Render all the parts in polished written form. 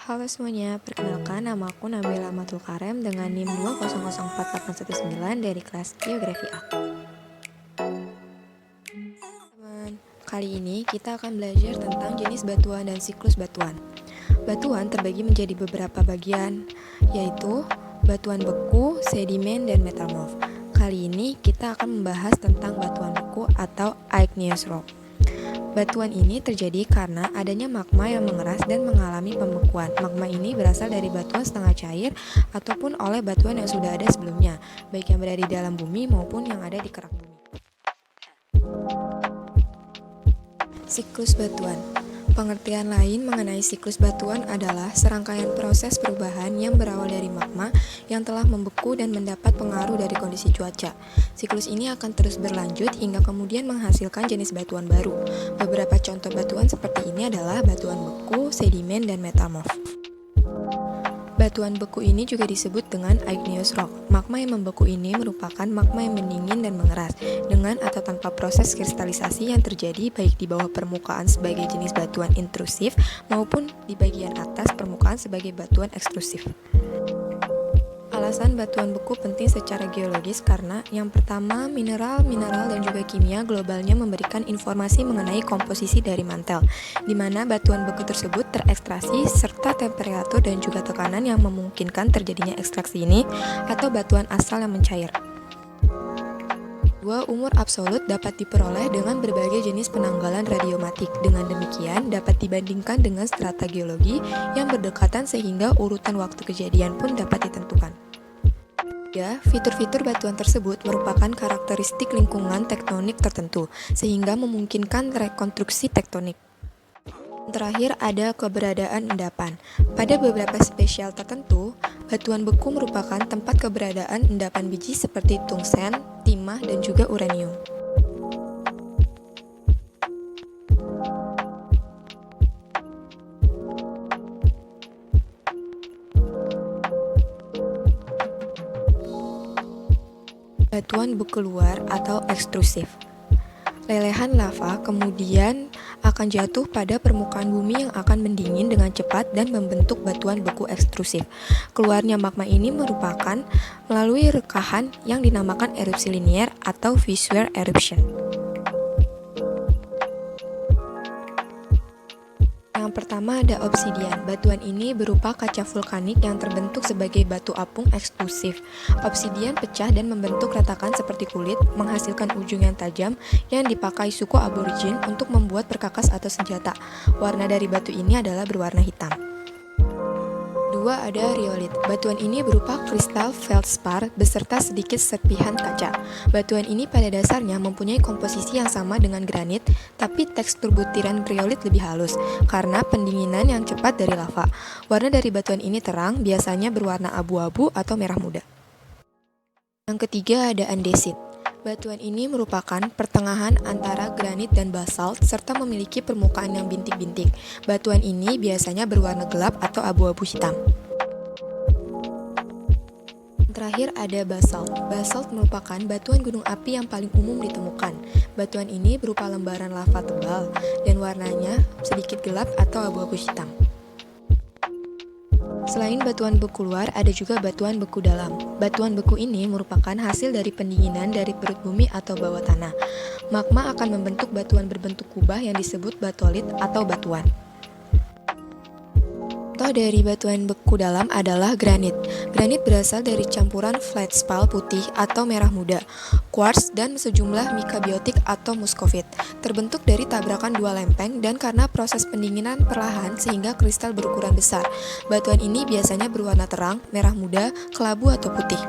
Halo semuanya, perkenalkan nama aku Nabila Matul Karem dengan NIM 2004819 dari kelas Geografi A. Teman, kali ini kita akan belajar tentang jenis batuan dan siklus batuan. Batuan terbagi menjadi beberapa bagian, yaitu batuan beku, sedimen, dan metamorf. Kali ini kita akan membahas tentang batuan beku atau igneous rock. Batuan ini terjadi karena adanya magma yang mengeras dan mengalami pembekuan. Magma ini berasal dari batuan setengah cair ataupun oleh batuan yang sudah ada sebelumnya, baik yang berada di dalam bumi maupun yang ada di kerak bumi. Siklus batuan. Pengertian lain mengenai siklus batuan adalah serangkaian proses perubahan yang berawal dari magma yang telah membeku dan mendapat pengaruh dari kondisi cuaca. Siklus ini akan terus berlanjut hingga kemudian menghasilkan jenis batuan baru. Beberapa contoh batuan seperti ini adalah batuan beku, sedimen, dan metamorf. Batuan beku ini juga disebut dengan igneous rock. Magma yang membeku ini merupakan magma yang mendingin dan mengeras, dengan atau tanpa proses kristalisasi yang terjadi baik di bawah permukaan sebagai jenis batuan intrusif maupun di bagian atas permukaan sebagai batuan ekstrusif. Alasan batuan beku penting secara geologis karena yang pertama, mineral dan juga kimia globalnya memberikan informasi mengenai komposisi dari mantel, di mana batuan beku tersebut terekstraksi serta temperatur dan juga tekanan yang memungkinkan terjadinya ekstraksi ini atau batuan asal yang mencair. Umur absolut dapat diperoleh dengan berbagai jenis penanggalan radiomatik. Dengan demikian, dapat dibandingkan dengan strata geologi yang berdekatan sehingga urutan waktu kejadian pun dapat ditentukan. Fitur-fitur batuan tersebut merupakan karakteristik lingkungan tektonik tertentu, sehingga memungkinkan rekonstruksi tektonik. Terakhir ada keberadaan endapan. Pada beberapa spesial tertentu, batuan beku merupakan tempat keberadaan endapan biji seperti tungsten, timah, dan juga uranium. Batuan beku luar atau ekstrusif. Lelehan lava kemudian akan jatuh pada permukaan bumi yang akan mendingin dengan cepat dan membentuk batuan beku ekstrusif. Keluarnya magma ini merupakan melalui rekahan yang dinamakan erupsi linier atau fissure eruption. Yang pertama ada obsidian. Batuan ini berupa kaca vulkanik yang terbentuk sebagai batu apung eksklusif. Obsidian pecah dan membentuk retakan seperti kulit, menghasilkan ujung yang tajam yang dipakai suku aborigin untuk membuat perkakas atau senjata. Warna dari batu ini adalah berwarna hitam. Ada riolit. Batuan ini berupa kristal feldspar beserta sedikit serpihan kaca. Batuan ini pada dasarnya mempunyai komposisi yang sama dengan granit, tapi tekstur butiran riolit lebih halus karena pendinginan yang cepat dari lava. Warna dari batuan ini terang, biasanya berwarna abu-abu atau merah muda. Yang ketiga ada andesit. Batuan ini merupakan pertengahan antara granit dan basalt serta memiliki permukaan yang bintik-bintik. Batuan ini biasanya berwarna gelap atau abu-abu hitam. Terakhir ada basalt. Basalt merupakan batuan gunung api yang paling umum ditemukan. Batuan ini berupa lembaran lava tebal dan warnanya sedikit gelap atau abu-abu hitam. Selain batuan beku luar, ada juga batuan beku dalam. Batuan beku ini merupakan hasil dari pendinginan dari perut bumi atau bawah tanah. Magma akan membentuk batuan berbentuk kubah yang disebut batolit atau batuan. Contoh dari batuan beku dalam adalah granit. Granit berasal dari campuran feldspar putih atau merah muda, quartz, dan sejumlah mika biotik atau muskovit. Terbentuk dari tabrakan dua lempeng dan karena proses pendinginan perlahan sehingga kristal berukuran besar. Batuan ini biasanya berwarna terang, merah muda, kelabu atau putih.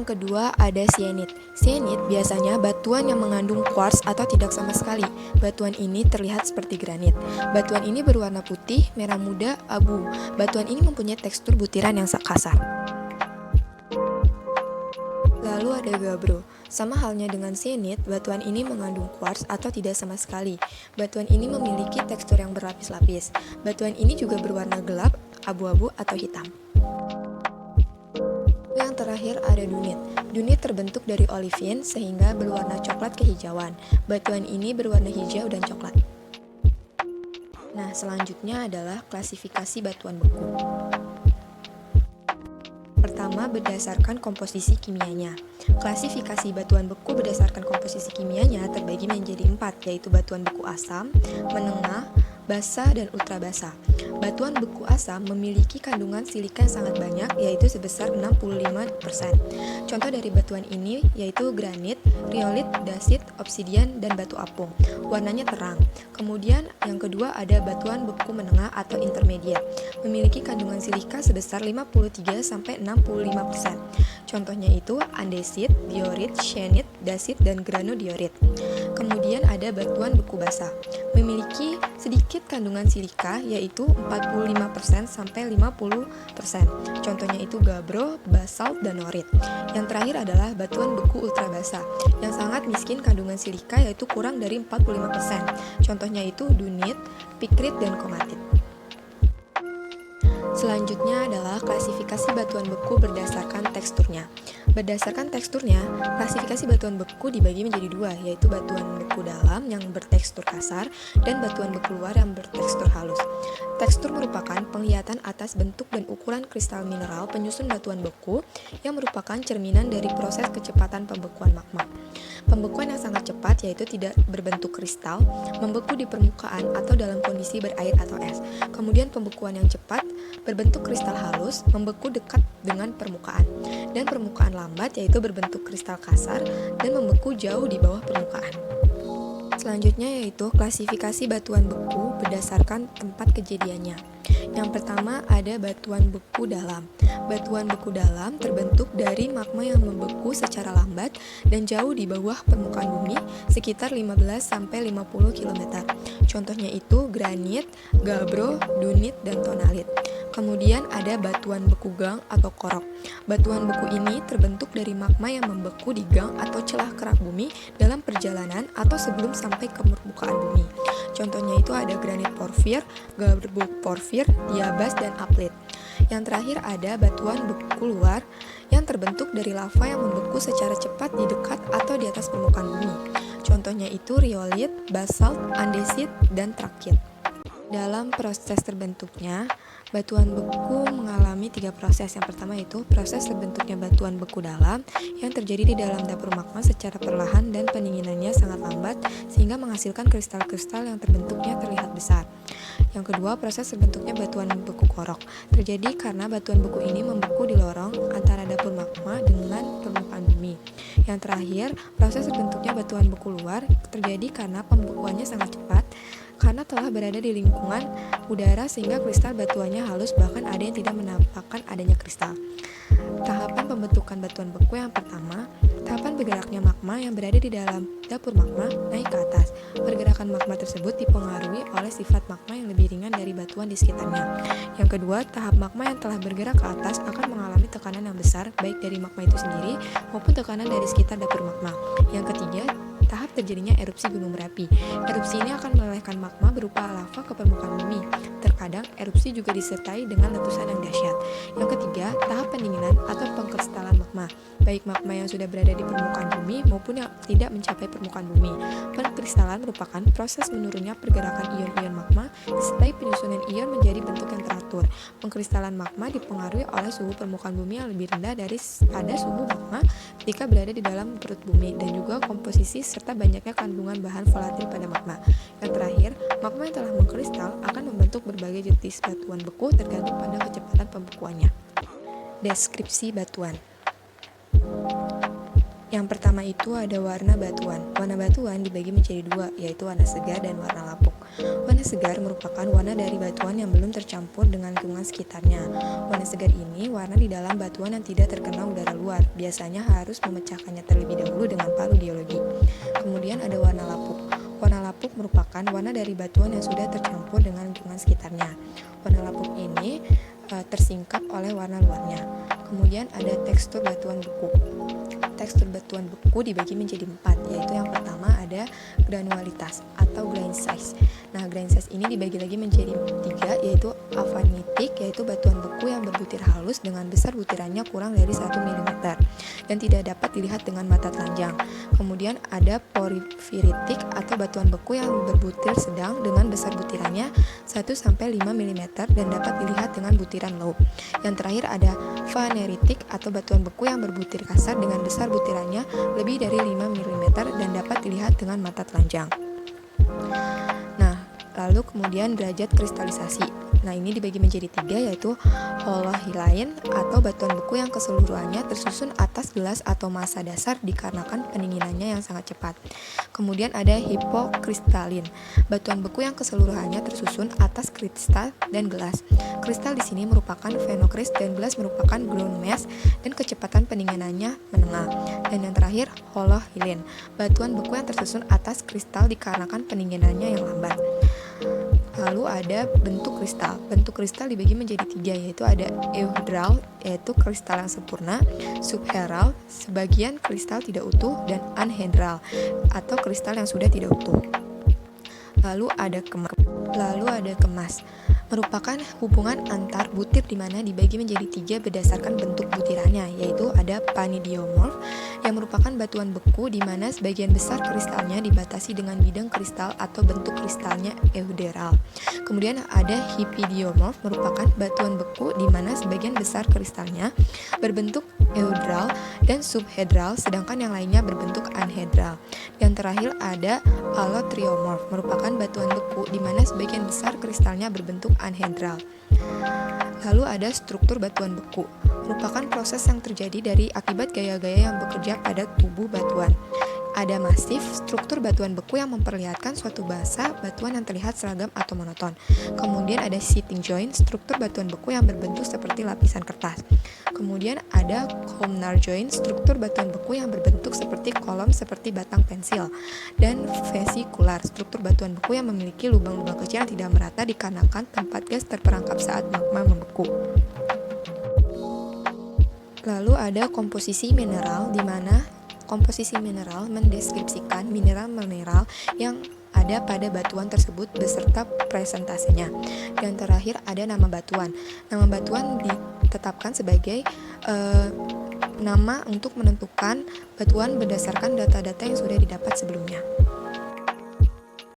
Yang kedua ada sienit. Sienit biasanya batuan yang mengandung quartz atau tidak sama sekali. Batuan ini terlihat seperti granit. Batuan ini berwarna putih, merah muda, abu. Batuan ini mempunyai tekstur butiran yang kasar. Lalu ada gabbro. Sama halnya dengan sienit, batuan ini mengandung quartz atau tidak sama sekali. Batuan ini memiliki tekstur yang berlapis-lapis. Batuan ini juga berwarna gelap, abu-abu atau hitam. Yang terakhir ada dunit. Dunit terbentuk dari olivin sehingga berwarna coklat kehijauan. Batuan ini berwarna hijau dan coklat. Nah, selanjutnya adalah klasifikasi batuan beku. Pertama, berdasarkan komposisi kimianya. Klasifikasi batuan beku berdasarkan komposisi kimianya terbagi menjadi 4, yaitu batuan beku asam, menengah, basa, dan ultra basa. Batuan beku asam memiliki kandungan silika yang sangat banyak, yaitu sebesar 65%. Contoh dari batuan ini yaitu granit, riolit, dasit, obsidian, dan batu apung. Warnanya terang. Kemudian yang kedua ada batuan beku menengah atau intermediate, memiliki kandungan silika sebesar 53-65%. Contohnya itu andesit, diorit, syenit, dasit, dan granodiorit. Kemudian ada batuan beku basa, memiliki sedikit kandungan silika yaitu 45-50%. Contohnya itu gabbro, basalt, dan norit. Yang terakhir adalah batuan beku ultra basa yang sangat miskin kandungan silika yaitu kurang dari 45%. Contohnya itu dunit, pikrit, dan komatit. Selanjutnya adalah klasifikasi batuan beku berdasarkan teksturnya. Berdasarkan teksturnya, klasifikasi batuan beku dibagi menjadi dua, yaitu batuan beku dalam yang bertekstur kasar dan batuan beku luar yang bertekstur halus. Tekstur merupakan penglihatan atas bentuk dan ukuran kristal mineral penyusun batuan beku yang merupakan cerminan dari proses kecepatan pembekuan magma. Pembekuan yang sangat cepat yaitu tidak berbentuk kristal, membeku di permukaan atau dalam kondisi berair atau es. Kemudian pembekuan yang cepat berbentuk kristal halus, membeku dekat dengan permukaan. Dan permukaan lambat yaitu berbentuk kristal kasar dan membeku jauh di bawah permukaan. Selanjutnya yaitu klasifikasi batuan beku berdasarkan tempat kejadiannya. Yang pertama ada batuan beku dalam. Batuan beku dalam terbentuk dari magma yang membeku secara lambat dan jauh di bawah permukaan bumi sekitar 15-50 km. Contohnya itu granit, gabbro, dunit, dan tonalit. Kemudian ada batuan beku gang atau korok. Batuan beku ini terbentuk dari magma yang membeku di gang atau celah kerak bumi dalam perjalanan atau sebelum sampai ke permukaan bumi. Contohnya itu ada granit porfir, gabbro porfir, diabas, dan aplit. Yang terakhir ada batuan beku luar yang terbentuk dari lava yang membeku secara cepat di dekat atau di atas permukaan bumi. Contohnya itu riolit, basalt, andesit, dan trakit. Dalam proses terbentuknya, batuan beku mengalami 3 proses. Yang pertama itu proses terbentuknya batuan beku dalam yang terjadi di dalam dapur magma secara perlahan dan pendinginannya sangat lambat sehingga menghasilkan kristal-kristal yang terbentuknya terlihat besar. Yang kedua, proses terbentuknya batuan beku korok terjadi karena batuan beku ini membeku di lorong antara dapur magma dengan permukaan bumi. Yang terakhir, proses terbentuknya batuan beku luar terjadi karena pembekuannya sangat cepat karena telah berada di lingkungan udara sehingga kristal batuannya halus, bahkan ada yang tidak menampakkan adanya kristal. Tahapan pembentukan batuan beku yang pertama, tahapan bergeraknya magma yang berada di dalam dapur magma naik ke atas. Pergerakan magma tersebut dipengaruhi oleh sifat magma yang lebih ringan dari batuan di sekitarnya. Yang kedua, tahap magma yang telah bergerak ke atas akan mengalami tekanan yang besar baik dari magma itu sendiri maupun tekanan dari sekitar dapur magma. Yang ketiga, tahap terjadinya erupsi gunung berapi. Erupsi ini akan melelehkan magma berupa lava ke permukaan bumi. Terkadang erupsi juga disertai dengan letusan yang dahsyat. Yang ketiga, tahap pendinginan atau pengkristalan magma. Baik magma yang sudah berada di permukaan bumi maupun yang tidak mencapai permukaan bumi. Pengkristalan merupakan proses menurunnya pergerakan ion-ion magma disertai penyusunan ion menjadi bentuk yang teratur. Pengkristalan magma dipengaruhi oleh suhu permukaan bumi yang lebih rendah pada suhu magma ketika berada di dalam perut bumi dan juga komposisi serta banyaknya kandungan bahan volatil pada magma. Yang terakhir, magma yang telah mengkristal akan membentuk berbagai jenis batuan beku tergantung pada kecepatan pembekuannya. Deskripsi batuan. Yang pertama itu ada warna batuan. Warna batuan dibagi menjadi dua, yaitu warna segar dan warna lapuk. Warna segar merupakan warna dari batuan yang belum tercampur dengan lingkungan sekitarnya. Warna segar ini warna di dalam batuan yang tidak terkena udara luar. Biasanya harus memecahkannya terlebih dahulu dengan palu geologi. Kemudian ada warna lapuk. Warna lapuk merupakan warna dari batuan yang sudah tercampur dengan lingkungan sekitarnya. Warna lapuk ini tersingkap oleh warna luarnya. Kemudian ada tekstur batuan beku. Tekstur batuan beku dibagi menjadi 4, yaitu yang pertama ada granulitas atau grain size. Nah, grain size ini dibagi lagi menjadi 3, yaitu avanitik, yaitu batuan beku yang berbutir halus dengan besar butirannya kurang dari 1 mm dan tidak dapat dilihat dengan mata telanjang. Kemudian ada porfiritik atau batuan beku yang berbutir sedang dengan besar butirannya 1-5 mm dan dapat dilihat dengan butiran loup. Yang terakhir ada vaneritik atau batuan beku yang berbutir kasar dengan besar butirannya lebih dari 5 mm dan dapat dilihat dengan mata telanjang. Nah, lalu kemudian derajat kristalisasi. Nah, ini dibagi menjadi 3, yaitu holohilain atau batuan beku yang keseluruhannya tersusun atas gelas atau massa dasar dikarenakan pendinginannya yang sangat cepat. Kemudian ada hipokristalin, batuan beku yang keseluruhannya tersusun atas kristal dan gelas. Kristal di sini merupakan phenocryst dan gelas merupakan ground mass dan kecepatan pendinginannya menengah. Dan yang terakhir holohilin, batuan beku yang tersusun atas kristal dikarenakan pendinginannya yang lambat. Lalu ada bentuk kristal. Bentuk kristal dibagi menjadi 3, yaitu ada euhedral, yaitu kristal yang sempurna, subhedral, sebagian kristal tidak utuh, dan anhedral, atau kristal yang sudah tidak utuh. Lalu ada kemas, merupakan hubungan antar butir di mana dibagi menjadi 3 berdasarkan bentuk butirannya, yaitu ada panidiomorf yang merupakan batuan beku di mana sebagian besar kristalnya dibatasi dengan bidang kristal atau bentuk kristalnya euhedral. Kemudian ada hipidiomorf, merupakan batuan beku di mana sebagian besar kristalnya berbentuk euhedral dan subhedral, sedangkan yang lainnya berbentuk anhedral. Dan terakhir ada allotriomorf, merupakan batuan beku di mana sebagian besar kristalnya berbentuk anhedral. Lalu ada struktur batuan beku, merupakan proses yang terjadi dari akibat gaya-gaya yang bekerja pada tubuh batuan. Ada masif, struktur batuan beku yang memperlihatkan suatu basa batuan yang terlihat seragam atau monoton. Kemudian ada sheeting joint, struktur batuan beku yang berbentuk seperti lapisan kertas. Kemudian ada columnar joint, struktur batuan beku yang berbentuk seperti kolom seperti batang pensil. Dan vesikular, struktur batuan beku yang memiliki lubang-lubang kecil yang tidak merata dikarenakan tempat gas terperangkap saat magma membeku. Lalu ada komposisi mineral, di mana komposisi mineral mendeskripsikan mineral-mineral yang ada pada batuan tersebut beserta presentasenya. Dan terakhir ada nama batuan. Nama batuan ditetapkan sebagai nama untuk menentukan batuan berdasarkan data-data yang sudah didapat sebelumnya.